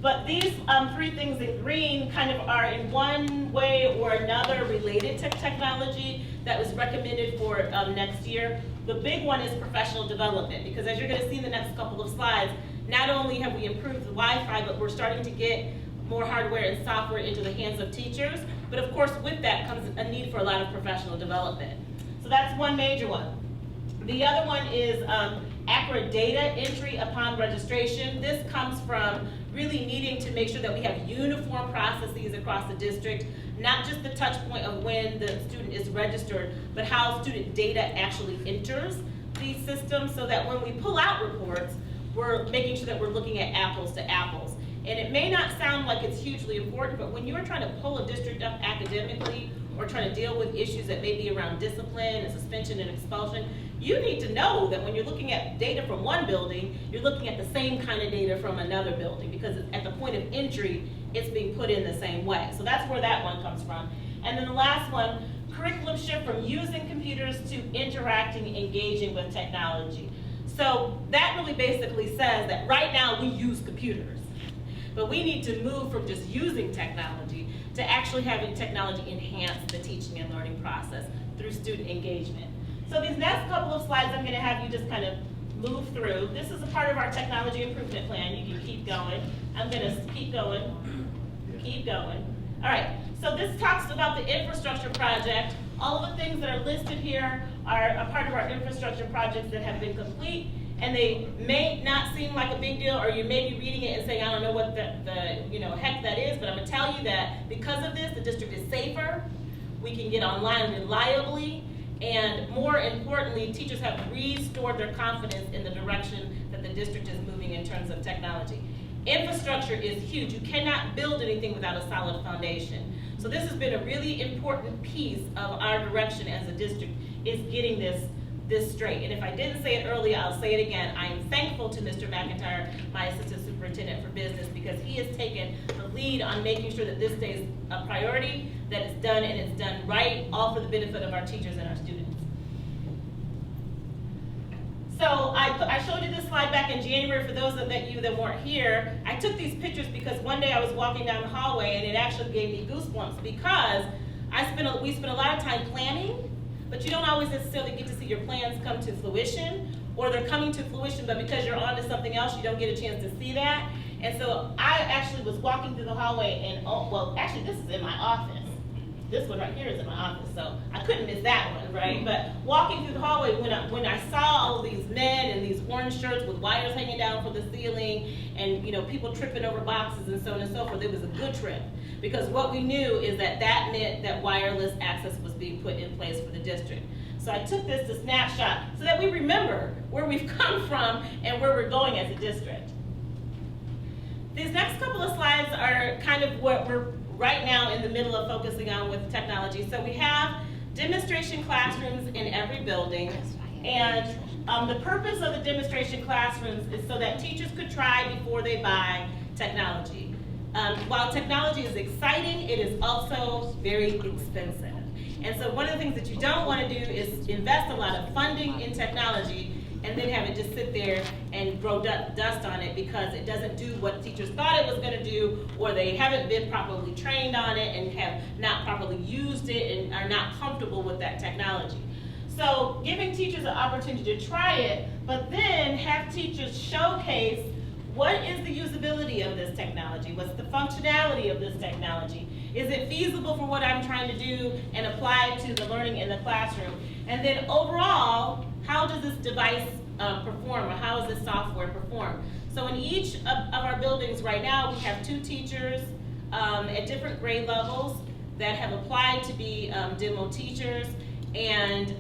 But these three things in green kind of are in one way or another related to technology that was recommended for next year. The big one is professional development, because as you're going to see in the next couple of slides, not only have we improved the Wi-Fi, but we're starting to get more hardware and software into the hands of teachers. But of course, with that comes a need for a lot of professional development. So that's one major one. The other one is accurate data entry upon registration. This comes from really needing to make sure that we have uniform processes across the district, not just the touch point of when the student is registered, but how student data actually enters these systems, so that when we pull out reports, we're making sure that we're looking at apples to apples. And it may not sound like it's hugely important, but when you're trying to pull a district up academically, or trying to deal with issues that may be around discipline and suspension and expulsion, you need to know that when you're looking at data from one building, you're looking at the same kind of data from another building, because at the point of entry, it's being put in the same way. So that's where that one comes from. And then the last one, curriculum shift from using computers to interacting, engaging with technology. So that really basically says that right now we use computers, but we need to move from just using technology to actually having technology enhance the teaching and learning process through student engagement. So these next couple of slides, I'm going to have you just kind of move through. This is a part of our technology improvement plan. You can keep going. I'm going to keep going. Keep going. All right, so this talks about the infrastructure project. All of the things that are listed here are a part of our infrastructure projects that have been complete, and they may not seem like a big deal, or you may be reading it and saying, I don't know what the heck that is, but I'm going to tell you that because of this, the district is safer, we can get online reliably, and more importantly, teachers have restored their confidence in the direction that the district is moving in terms of technology. Infrastructure is huge. You cannot build anything without a solid foundation. So this has been a really important piece of our direction as a district, is getting this straight. And if I didn't say it earlier, I'll say it again. I am thankful to Mr. McIntyre, my Assistant Superintendent for Business, because he has taken the lead on making sure that this stays a priority, that it's done and it's done right, all for the benefit of our teachers and our students. So I showed you this slide back in January for those of you that weren't here. I took these pictures because one day I was walking down the hallway and it actually gave me goosebumps, because we spent a lot of time planning, but you don't always necessarily get to see your plans come to fruition, or they're coming to fruition, but because you're on to something else, you don't get a chance to see that. And so I actually was walking through the hallway, and well, actually this is in my office. This one right here is in my office, so I couldn't miss that one, right? But walking through the hallway, when I saw all of these men in these orange shirts with wires hanging down from the ceiling, and people tripping over boxes and so on and so forth, it was a good trip. Because what we knew is that meant that wireless access was being put in place for the district. So I took this to snapshot so that we remember where we've come from and where we're going as a district. These next couple of slides are kind of what we're right now in the middle of focusing on with technology. So we have demonstration classrooms in every building, and the purpose of the demonstration classrooms is so that teachers could try before they buy technology. While technology is exciting, it is also very expensive. And so one of the things that you don't want to do is invest a lot of funding in technology and then have it just sit there and grow dust on it because it doesn't do what teachers thought it was going to do, or they haven't been properly trained on it and have not properly used it and are not comfortable with that technology. So giving teachers an opportunity to try it, but then have teachers showcase what is the usability of this technology? What's the functionality of this technology? Is it feasible for what I'm trying to do and apply it to the learning in the classroom? And then overall, how does this device perform, or how does this software perform? So in each of our buildings right now, we have 2 teachers at different grade levels that have applied to be demo teachers, and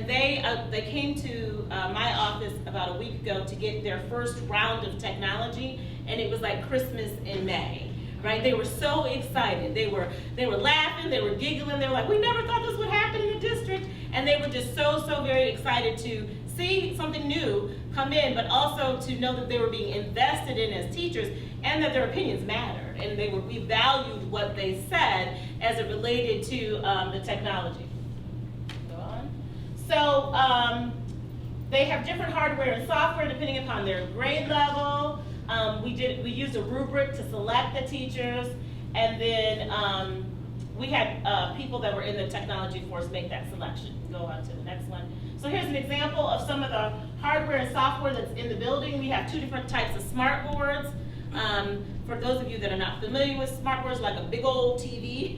they came to my office about a week ago to get their first round of technology, and it was like Christmas in May, right? They were so excited. They were laughing, they were giggling, they were like, we never thought this would happen in the district, and they were just so very excited to see something new come in, but also to know that they were being invested in as teachers, and that their opinions mattered, and we valued what they said as it related to the technology. So they have different hardware and software depending upon their grade level. We used a rubric to select the teachers, and then we had people that were in the technology force make that selection. Go on to the next one. So here's an example of some of the hardware and software that's in the building. We have 2 different types of smart boards. For those of you that are not familiar with smart boards, like a big old TV,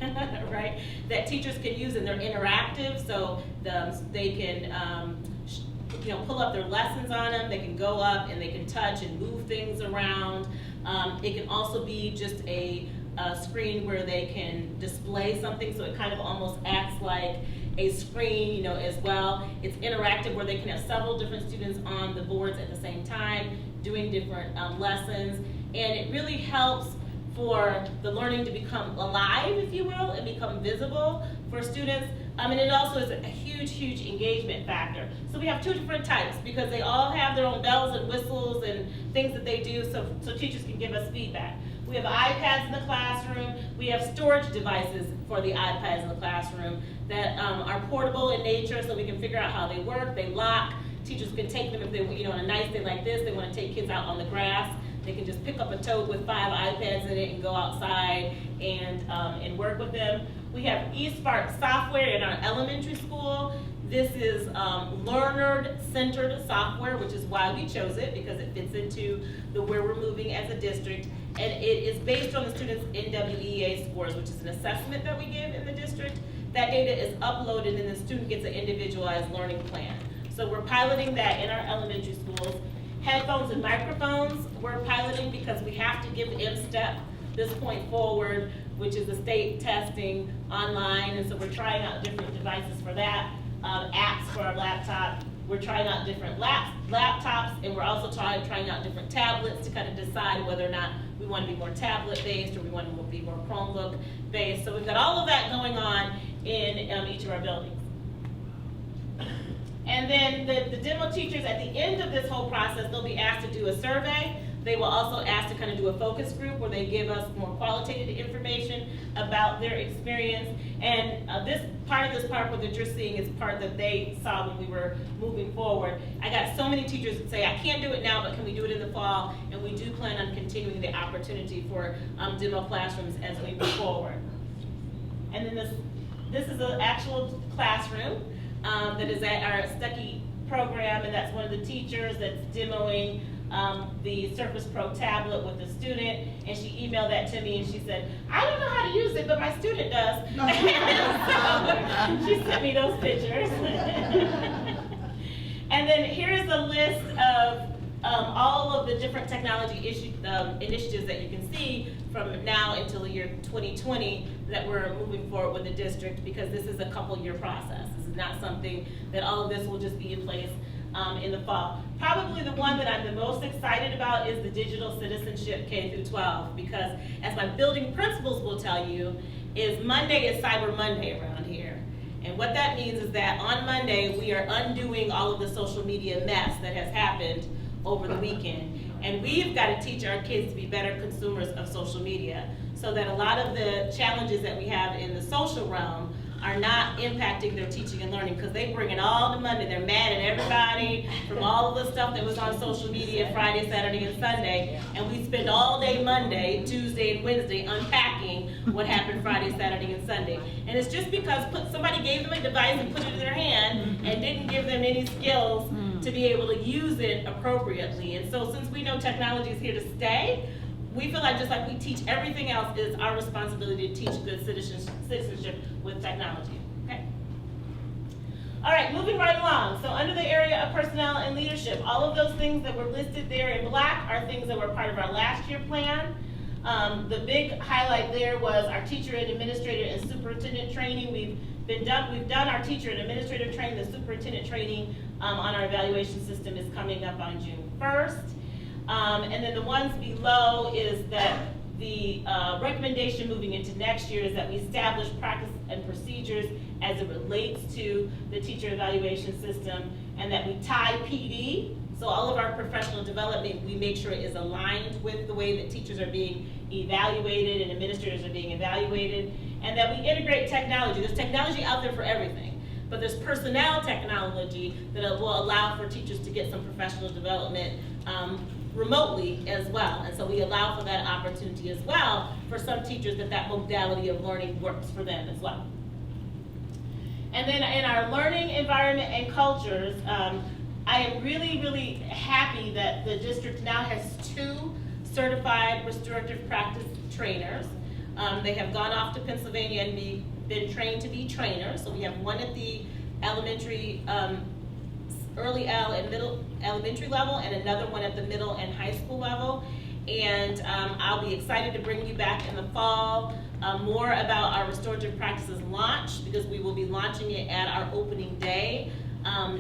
right, that teachers can use, and they're interactive, so they can pull up their lessons on them. They can go up and they can touch and move things around. It can also be just a screen where they can display something, so it kind of almost acts like a screen, as well. It's interactive, where they can have several different students on the boards at the same time doing different lessons, and it really helps for the learning to become alive, if you will, and become visible for students. And it also is a huge engagement factor. So we have 2 different types, because they all have their own bells and whistles and things that they do, so teachers can give us feedback. We have iPads in the classroom. We have storage devices for the iPads in the classroom that are portable in nature, so we can figure out how they work. They lock. Teachers can take them if they, on a nice day like this, they want to take kids out on the grass. They can just pick up a tote with 5 iPads in it and go outside and work with them. We have eSpark software in our elementary school. This is learner-centered software, which is why we chose it, because it fits into where we're moving as a district. And it is based on the students' NWEA scores, which is an assessment that we give in the district. That data is uploaded, and the student gets an individualized learning plan. So we're piloting that in our elementary schools. Headphones and microphones we're piloting because we have to give M-STEP this point forward, which is the state testing online, and so we're trying out different devices for that, apps for our laptop. We're trying out different laptops, and we're also trying out different tablets to kind of decide whether or not we want to be more tablet-based or we want to be more Chromebook-based. So we've got all of that going on in each of our buildings. And then the demo teachers, at the end of this whole process, they'll be asked to do a survey. They will also ask to kind of do a focus group where they give us more qualitative information about their experience. And this part that you're seeing is part that they saw when we were moving forward. I got so many teachers that say, I can't do it now, but can we do it in the fall? And we do plan on continuing the opportunity for demo classrooms as we move forward. And then this is an actual classroom that is at our Stuckey program, and that's one of the teachers that's demoing the Surface Pro tablet with the student, and she emailed that to me, and she said, I don't know how to use it, but my student does. So she sent me those pictures. And then here's a list of all of the different technology initiatives that you can see from now until the year 2020 that we're moving forward with the district, because this is a couple-year process. This is not something that all of this will just be in place in the fall. Probably the one that I'm the most excited about is the digital citizenship K through 12, because as my building principals will tell you, is Monday is Cyber Monday around here. And what that means is that on Monday, we are undoing all of the social media mess that has happened over the weekend. And we've got to teach our kids to be better consumers of social media, so that a lot of the challenges that we have in the social realm are not impacting their teaching and learning, because they bring it all to Monday. They're mad at everybody from all of the stuff that was on social media Friday, Saturday, and Sunday. And we spend all day Monday, Tuesday, and Wednesday unpacking what happened Friday, Saturday, and Sunday. And it's just because somebody gave them a device and put it in their hand and didn't give them any skills to be able to use it appropriately. And so since we know technology is here to stay, we feel like just like we teach everything else, it's our responsibility to teach good citizenship with technology. Okay. All right, moving right along. So under the area of personnel and leadership, all of those things that were listed there in black are things that were part of our last year plan. The big highlight there was our teacher and administrator and superintendent training. We've done our teacher and administrator training. The superintendent training on our evaluation system is coming up on June 1st. And then the ones below is that the recommendation moving into next year is that we establish practice and procedures as it relates to the teacher evaluation system, and that we tie PD. So all of our professional development, we make sure it is aligned with the way that teachers are being evaluated and administrators are being evaluated, and that we integrate technology. There's technology out there for everything, but there's personnel technology that will allow for teachers to get some professional development remotely as well. And so we allow for that opportunity as well for some teachers that modality of learning works for them as well. And then in our learning environment and cultures, I am really, really happy that the district now has 2 certified restorative practice trainers. They have gone off to Pennsylvania and been trained to be trainers. So we have one at the elementary, early L and middle elementary level, and another one at the middle and high school level. And I'll be excited to bring you back in the fall more about our restorative practices launch, because we will be launching it at our opening day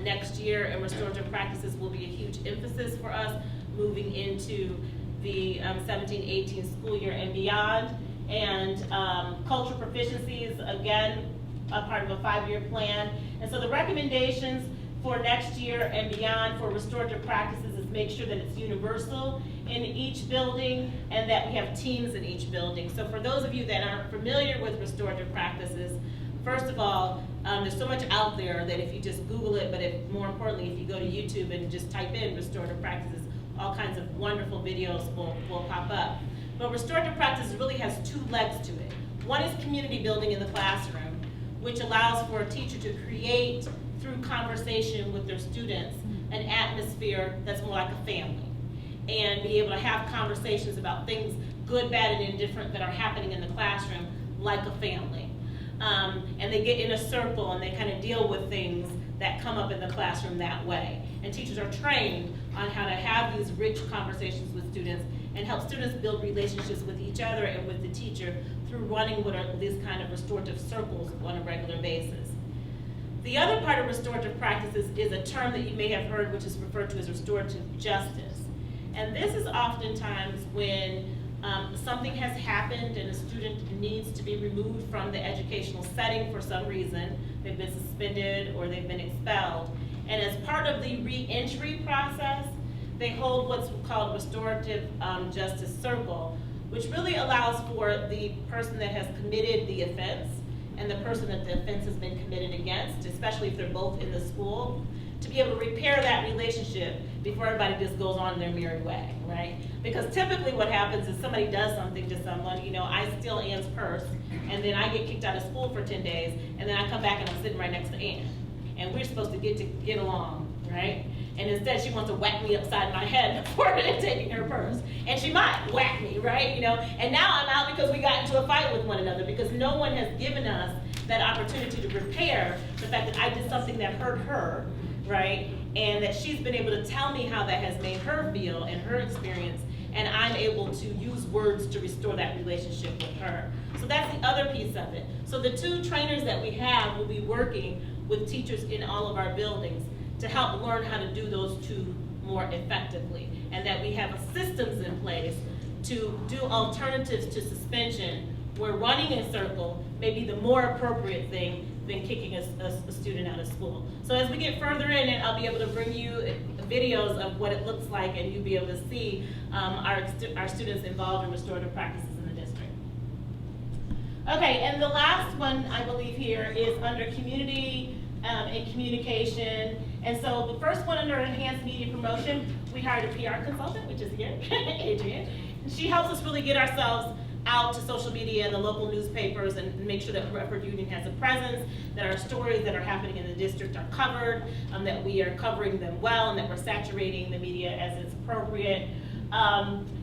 next year, and restorative practices will be a huge emphasis for us moving into the 17-18 school year and beyond. And cultural proficiencies, again, a part of a 5-year plan. And so the recommendations for next year and beyond for restorative practices is make sure that it's universal in each building and that we have teams in each building. So for those of you that aren't familiar with restorative practices, first of all, there's so much out there that if you just Google it, but more importantly, if you go to YouTube and just type in restorative practices, all kinds of wonderful videos will pop up. But restorative practices really has 2 legs to it. One is community building in the classroom, which allows for a teacher to create, through conversation with their students, an atmosphere that's more like a family, and be able to have conversations about things good, bad, and indifferent that are happening in the classroom like a family. And they get in a circle and they kind of deal with things that come up in the classroom that way. And teachers are trained on how to have these rich conversations with students and help students build relationships with each other and with the teacher through running what are these kind of restorative circles on a regular basis. The other part of restorative practices is a term that you may have heard, which is referred to as restorative justice. And this is oftentimes when something has happened and a student needs to be removed from the educational setting for some reason. They've been suspended or they've been expelled. And as part of the re-entry process, they hold what's called restorative justice circle, which really allows for the person that has committed the offense and the person that the offense has been committed against, especially if they're both in the school, to be able to repair that relationship before everybody just goes on their merry way, right? Because typically what happens is somebody does something to someone, you know, I steal Ann's purse, and then I get kicked out of school for 10 days, and then I come back and I'm sitting right next to Ann. And we're supposed to get along, right? And instead she wants to whack me upside my head for taking her purse. And she might whack me, right? You know, and now I'm out because we got into a fight with one another because no one has given us that opportunity to repair the fact that I did something that hurt her, right? And that she's been able to tell me how that has made her feel and her experience, and I'm able to use words to restore that relationship with her. So that's the other piece of it. So the 2 trainers that we have will be working with teachers in all of our buildings to help learn how to do those 2 more effectively, and that we have systems in place to do alternatives to suspension where running in circle may be the more appropriate thing than kicking a student out of school. So as we get further in it, I'll be able to bring you videos of what it looks like, and you'll be able to see our students involved in restorative practices in the district. Okay, and the last one I believe here is under community and communication. And so the first one under enhanced media promotion, we hired a PR consultant, which is here, Adrienne. And she helps us really get ourselves out to social media and the local newspapers and make sure that Redford Union has a presence, that our stories that are happening in the district are covered, that we are covering them well, and that we're saturating the media as it's appropriate.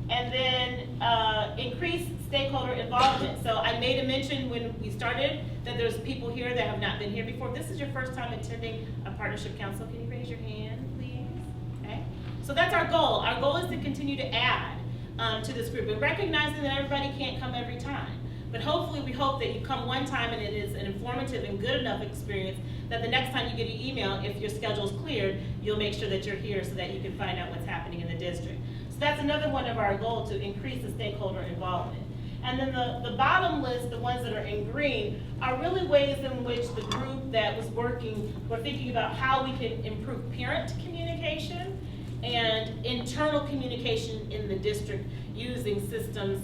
And then increase stakeholder involvement. So I made a mention when we started that there's people here that have not been here before. If this is your first time attending a Partnership Council, can you raise your hand, please? Okay. So that's our goal. Our goal is to continue to add to this group, and recognizing that everybody can't come every time. But hopefully we hope that you come one time and it is an informative and good enough experience that the next time you get an email, if your schedule's cleared, you'll make sure that you're here so that you can find out what's happening in the district. So that's another one of our goals, to increase the stakeholder involvement. And then the bottom list, the ones that are in green, are really ways in which the group that was working were thinking about how we can improve parent communication and internal communication in the district using systems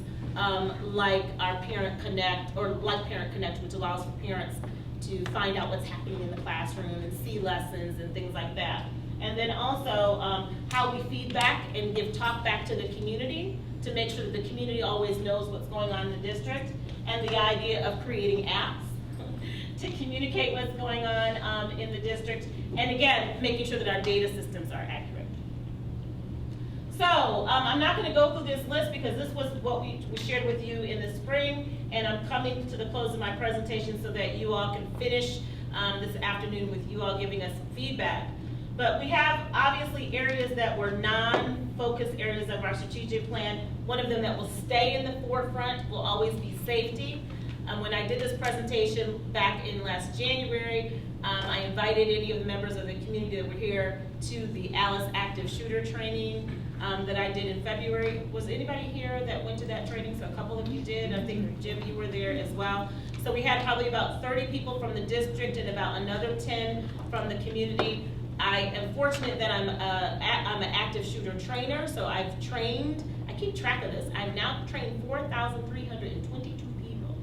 like our Parent Connect, or like Parent Connect, which allows for parents to find out what's happening in the classroom and see lessons and things like that. And then also how we feedback and give talk back to the community to make sure that the community always knows what's going on in the district, and the idea of creating apps to communicate what's going on in the district, and again, making sure that our data systems are accurate. So I'm not going to go through this list because this was what we shared with you in the spring, and I'm coming to the close of my presentation so that you all can finish this afternoon with you all giving us feedback. But we have obviously areas that were non-focus areas of our strategic plan. One of them that will stay in the forefront will always be safety. When I did this presentation back in last January, I invited any of the members of the community that were here to the Alice Active Shooter training that I did in February. Was anybody here that went to that training? So a couple of you did. I think Jim, you were there as well. So we had probably about 30 people from the district and about another 10 from the community. I am fortunate that I'm an active shooter trainer, so I've trained, I keep track of this, I've now trained 4,322 people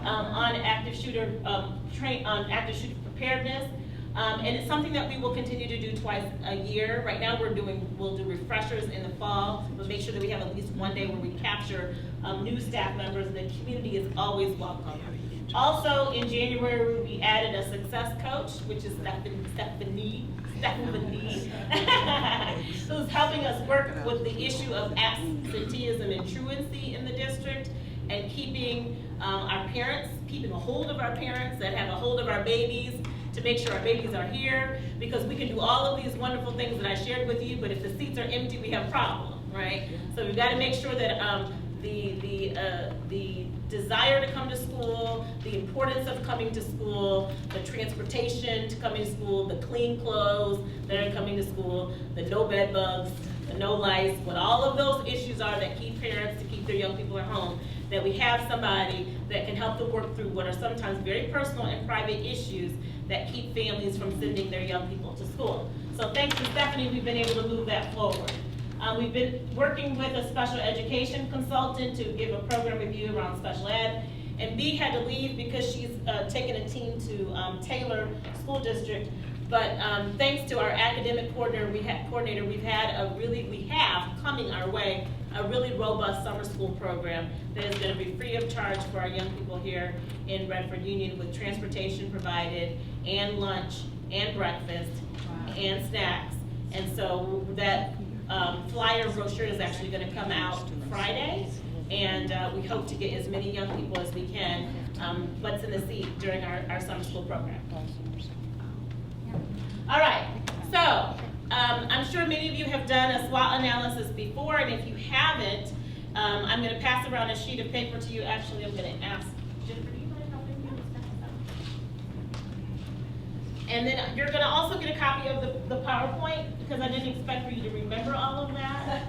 on active shooter active shooter preparedness. And it's something that we will continue to do twice a year. Right now we'll do refreshers in the fall. We'll make sure that we have at least one day where we capture new staff members, and the community is always welcome. Also in January we added a success coach, which is Stephanie, who's helping us work with the issue of absenteeism and truancy in the district, and keeping our parents, keeping a hold of our parents that have a hold of our babies, to make sure our babies are here, because we can do all of these wonderful things that I shared with you, but if the seats are empty, we have a problem, right? So we've got to make sure that the desire to come to school, the importance of coming to school, the transportation to coming to school, the clean clothes that are coming to school, the no bed bugs, the no lice, what all of those issues are that keep parents to keep their young people at home, that we have somebody that can help them work through what are sometimes very personal and private issues that keep families from sending their young people to school. So thanks to Stephanie, we've been able to move that forward. We've been working with a special education consultant to give a program review around special ed, and B had to leave because she's taken a team to Taylor School District. But thanks to our academic coordinator, we have coming our way a really robust summer school program that is going to be free of charge for our young people here in Redford Union, with transportation provided, and lunch, and breakfast, and snacks. And so that flyer brochure is actually going to come out Friday, and we hope to get as many young people as we can butts in the seat during our summer school program. All right, so I'm sure many of you have done a SWOT analysis before, and if you haven't, I'm going to pass around a sheet of paper to you. Actually, I'm going to ask Jennifer, do you mind helping me with that? And then you're going to also get a copy of the PowerPoint, because I didn't expect for you to remember all of that.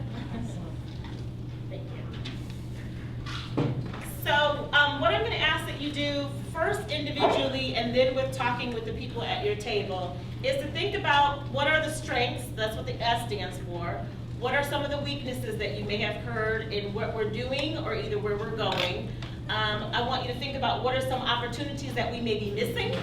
Thank you. So what I'm going to ask that you do, first individually and then with talking with the people at your table, is to think about what are the strengths, that's what the S stands for, what are some of the weaknesses that you may have heard in what we're doing or either where we're going. I want you to think about what are some opportunities that we may be missing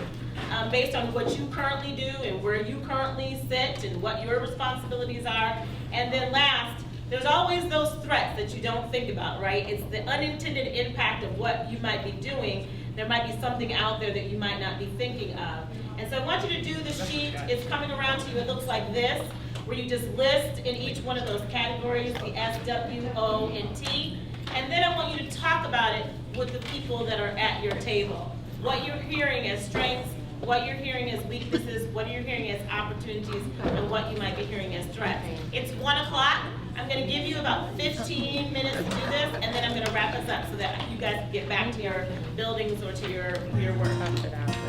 based on what you currently do and where you currently sit and what your responsibilities are. And then last, there's always those threats that you don't think about, right? It's the unintended impact of what you might be doing. There might be something out there that you might not be thinking of. And so I want you to do this sheet. It's coming around to you. It looks like this. where you just list in each one of those categories, the S, W, O, and T. And then I want you to talk about it with the people that are at your table. What you're hearing as strengths, what you're hearing as weaknesses, what you're hearing as opportunities, and what you might be hearing as threats. It's 1 o'clock. I'm gonna give you about 15 minutes to do this, and then I'm gonna wrap us up so that you guys can get back to your buildings or to your work.